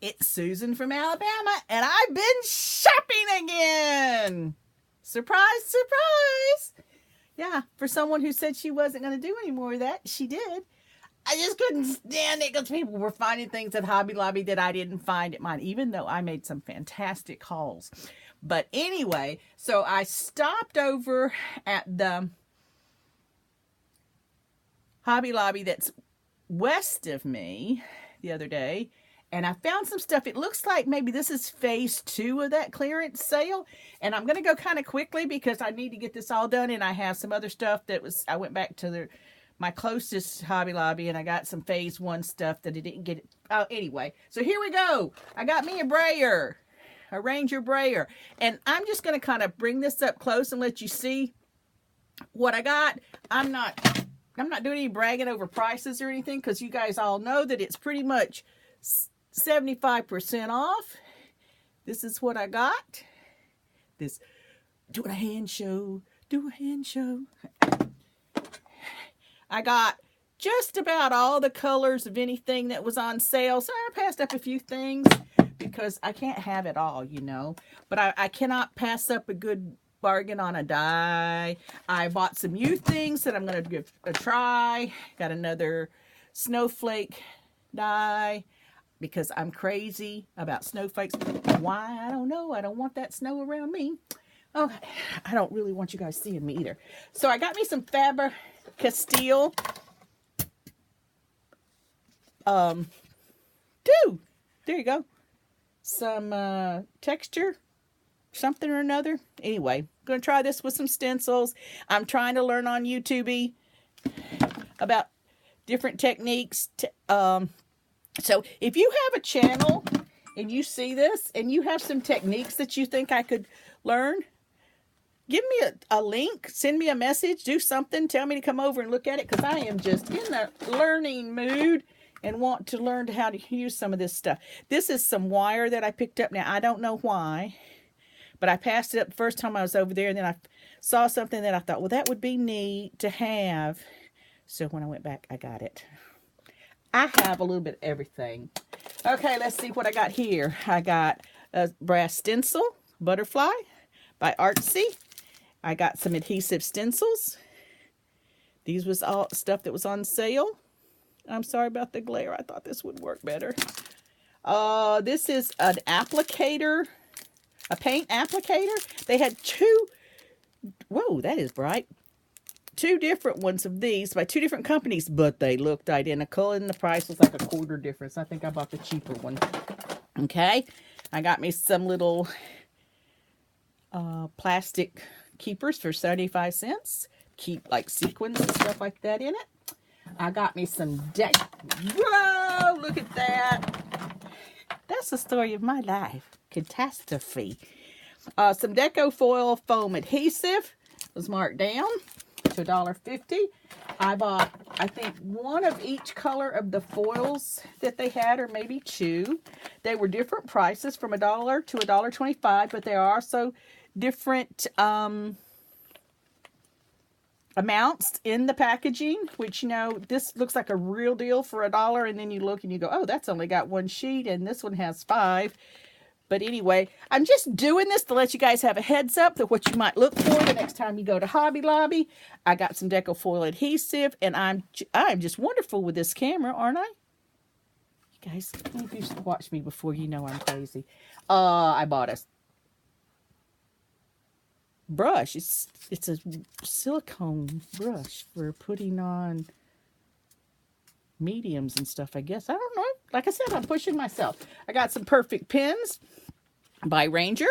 It's Susan from Alabama, and I've been shopping again. Surprise, surprise. Yeah, for someone who said she wasn't going to do any more of that, she did. I just couldn't stand it because people were finding things at Hobby Lobby that I didn't find at mine, even though I made some fantastic hauls. But anyway, so I stopped over at the Hobby Lobby that's west of me the other day, and I found some stuff. It looks like maybe this is phase 2 of that clearance sale, and I'm going to go kind of quickly because I need to get this all done, and I have some other stuff that was, I went back to my closest Hobby Lobby, and I got some phase 1 stuff that I didn't get. Anyway, so here we go. I got me a brayer, a Ranger brayer, and I'm just going to kind of bring this up close and let you see what I got. I'm not doing any bragging over prices or anything because you guys all know that it's pretty much 75% off. This is what I got. This, do a hand show. I got just about all the colors of anything that was on sale. So I passed up a few things because I can't have it all, you know. But I cannot pass up a good bargain on a die. I bought some new things that I'm going to give a try. Got another snowflake die because I'm crazy about snowflakes. Why? I don't know. I don't want that snow around me. Oh, I don't really want you guys seeing me either. So I got me some Faber-Castell. There you go. Some texture, something or another. Anyway, I'm going to try this with some stencils. I'm trying to learn on YouTube about different techniques. So if you have a channel and you see this and you have some techniques that you think I could learn, give me a link, send me a message, do something, tell me to come over and look at it because I am just in the learning mood and want to learn how to use some of this stuff. This is some wire that I picked up. Now, I don't know why, but I passed it up the first time I was over there, and then I saw something that I thought, well, that would be neat to have. So when I went back, I got it. I have a little bit of everything. Okay, let's see what I got here. I got a brass stencil, butterfly by Artsy. I got some adhesive stencils. These was all stuff that was on sale. I'm sorry about the glare. I thought this would work better. This is an applicator, a paint applicator. They had two, whoa, that is bright. 2 different ones of these by 2 different companies, but they looked identical and the price was like a quarter difference. I think I bought the cheaper one. Okay, I got me some little plastic keepers for 75 cents. Keep like sequins and stuff like that in it. I got me some deck. Whoa, look at that. That's the story of my life. Catastrophe. Some Deco Foil foam adhesive was marked down to $1.50. I bought, I think, 1 of each color of the foils that they had, or maybe 2. They were different prices from $1 to $1.25, but they are also different amounts in the packaging, which, you know, this looks like a real deal for $1, and then you look and you go, oh, that's only got 1 sheet, and this one has 5. But anyway, I'm just doing this to let you guys have a heads up to what you might look for the next time you go to Hobby Lobby. I got some Deco Foil adhesive, and I'm just wonderful with this camera, aren't I? You guys, if you watch me before, you know I'm crazy. I bought a brush. It's a silicone brush for putting on mediums and stuff, I guess. I don't know. Like I said, I'm pushing myself. I got some Perfect Pens by Ranger.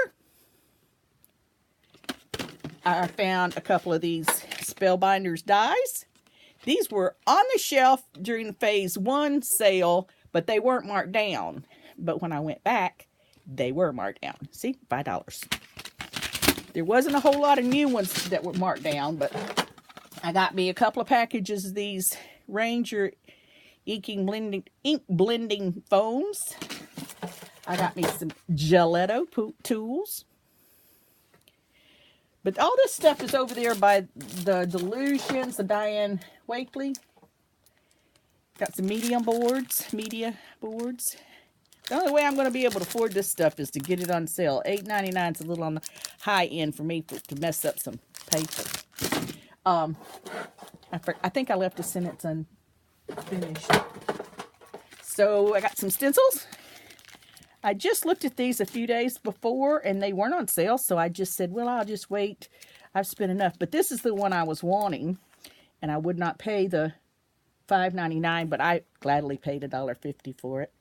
I found a couple of these Spellbinders dies. These were on the shelf during phase 1 sale, but they weren't marked down. But when I went back, they were marked down. See, $5. There wasn't a whole lot of new ones that were marked down, but I got me a couple of packages of these Ranger ink blending foams. I got me some Gelato tools. But all this stuff is over there by the Delusions, the Diane Wakely. Got some media boards. The only way I'm going to be able to afford this stuff is to get it on sale. $8.99 is a little on the high end for me to mess up some paper. I think I left a sentence unfinished. So I got some stencils. I just looked at these a few days before, and they weren't on sale, so I just said, well, I'll just wait. I've spent enough. But this is the one I was wanting, and I would not pay the $5.99, but I gladly paid $1.50 for it.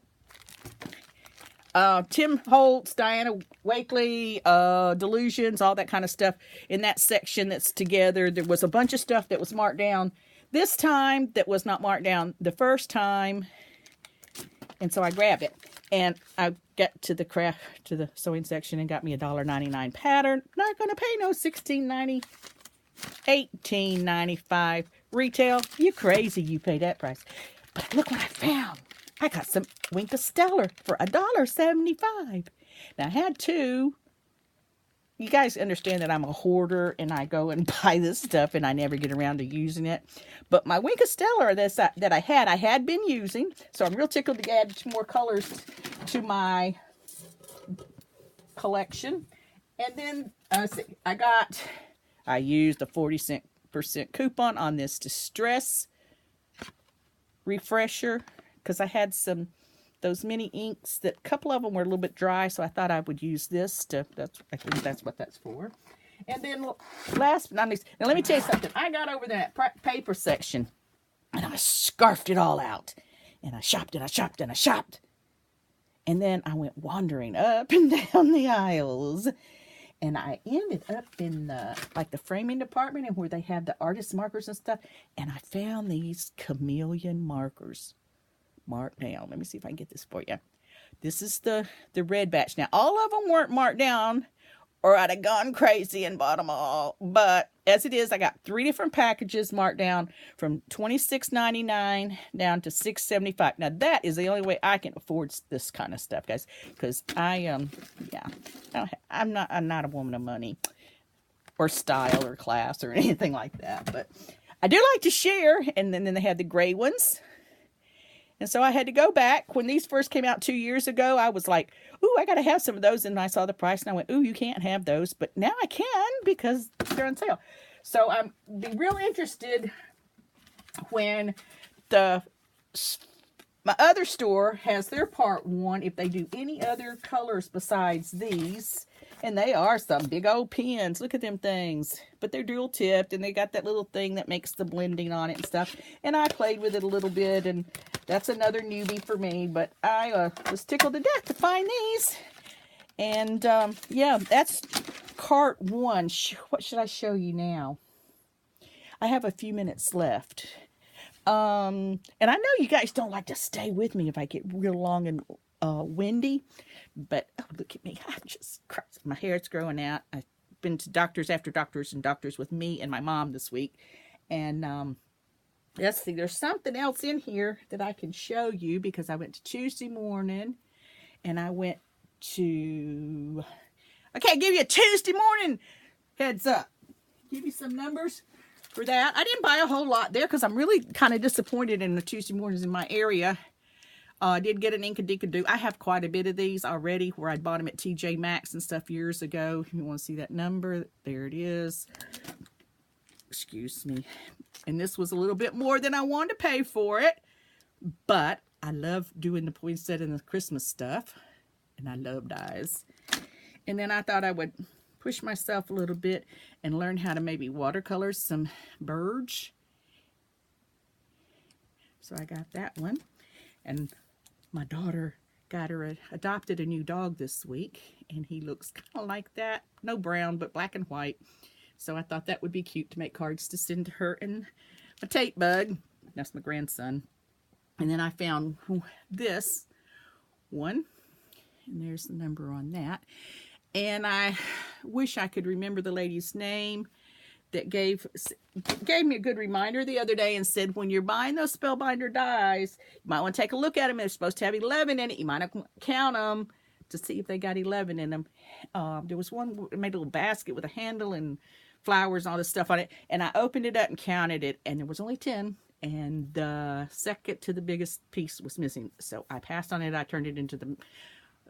Tim Holtz, Diana Wakely, Delusions, all that kind of stuff in that section that's together. There was a bunch of stuff that was marked down this time that was not marked down the first time, and so I grabbed it. And I got to the sewing section and got me a $1.99 pattern. Not going to pay no $16.90, $18.95 retail. You crazy, you pay that price. But look what I found. I got some Wink of Stellar for $1.75. Now I had two. You guys understand that I'm a hoarder and I go and buy this stuff and I never get around to using it. But my Wink of Stellar that I had been using. So I'm real tickled to add some more colors to my collection. And then I used a 40% coupon on this Distress refresher because I had those mini inks that a couple of them were a little bit dry, so I thought I would use this I think that's what that's for. And then last but not least, now let me tell you something. I got over that paper section and I scarfed it all out. And I shopped and I shopped and I shopped. And then I went wandering up and down the aisles. And I ended up in the framing department and where they have the artist markers and stuff. And I found these chameleon markers marked down. Let me see if I can get this for you. This is the red batch. Now, all of them weren't marked down or I'd have gone crazy and bought them all. But as it is, I got 3 different packages marked down from $26.99 down to $6.75. Now, that is the only way I can afford this kind of stuff, guys. Because I'm not a woman of money or style or class or anything like that. But I do like to share. And then they had the gray ones. And so I had to go back. When these first came out 2 years ago, I was like, ooh, I got to have some of those. And I saw the price and I went, ooh, you can't have those. But now I can because they're on sale. So I'm be real interested when my other store has their part 1, if they do any other colors besides these. And they are some big old pens. Look at them things. But they're dual tipped and they got that little thing that makes the blending on it and stuff. And I played with it a little bit and that's another newbie for me. But I was tickled to death to find these. And yeah, that's cart 1. What should I show you now? I have a few minutes left. And I know you guys don't like to stay with me if I get real long and windy. But oh, look at me. My hair's growing out. I've been to doctors after doctors and doctors with me and my mom this week. And let's see, there's something else in here that I can show you because I went to Tuesday morning and I went to, okay, give you a Tuesday morning heads up. Give you some numbers for that. I didn't buy a whole lot there because I'm really kind of disappointed in the Tuesday mornings in my area. I did get an Inkadikado. I have quite a bit of these already where I bought them at TJ Maxx and stuff years ago. If you want to see that number, there it is. Excuse me. And this was a little bit more than I wanted to pay for it. But I love doing the poinsettia and the Christmas stuff. And I love dyes. And then I thought I would push myself a little bit and learn how to maybe watercolor some birds. So I got that one. And my daughter adopted a new dog this week, and he looks kind of like that. No brown, but black and white. So I thought that would be cute to make cards to send to her and a Tate bug. That's my grandson. And then I found this one, and there's the number on that. And I wish I could remember the lady's name that gave me a good reminder the other day and said, when you're buying those Spellbinder dies, you might want to take a look at them. They're supposed to have 11 in it. You might count them to see if they got 11 in them. There was one that made a little basket with a handle and flowers and all this stuff on it. And I opened it up and counted it, and there was only 10. and the second to the biggest piece was missing. So I passed on it. I turned it into the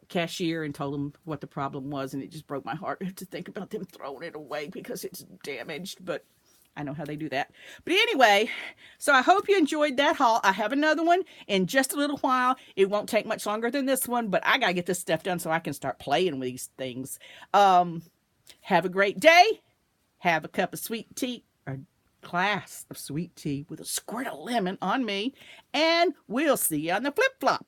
cashier and told them what the problem was, and it just broke my heart to think about them throwing it away because it's damaged, but I know how they do that. But anyway, so I hope you enjoyed that haul. I have another one in just a little while. It won't take much longer than this one, but I gotta get this stuff done so I can start playing with these things. Have a great day. Have a cup of sweet tea, or glass of sweet tea with a squirt of lemon on me, and we'll see you on the flip flop.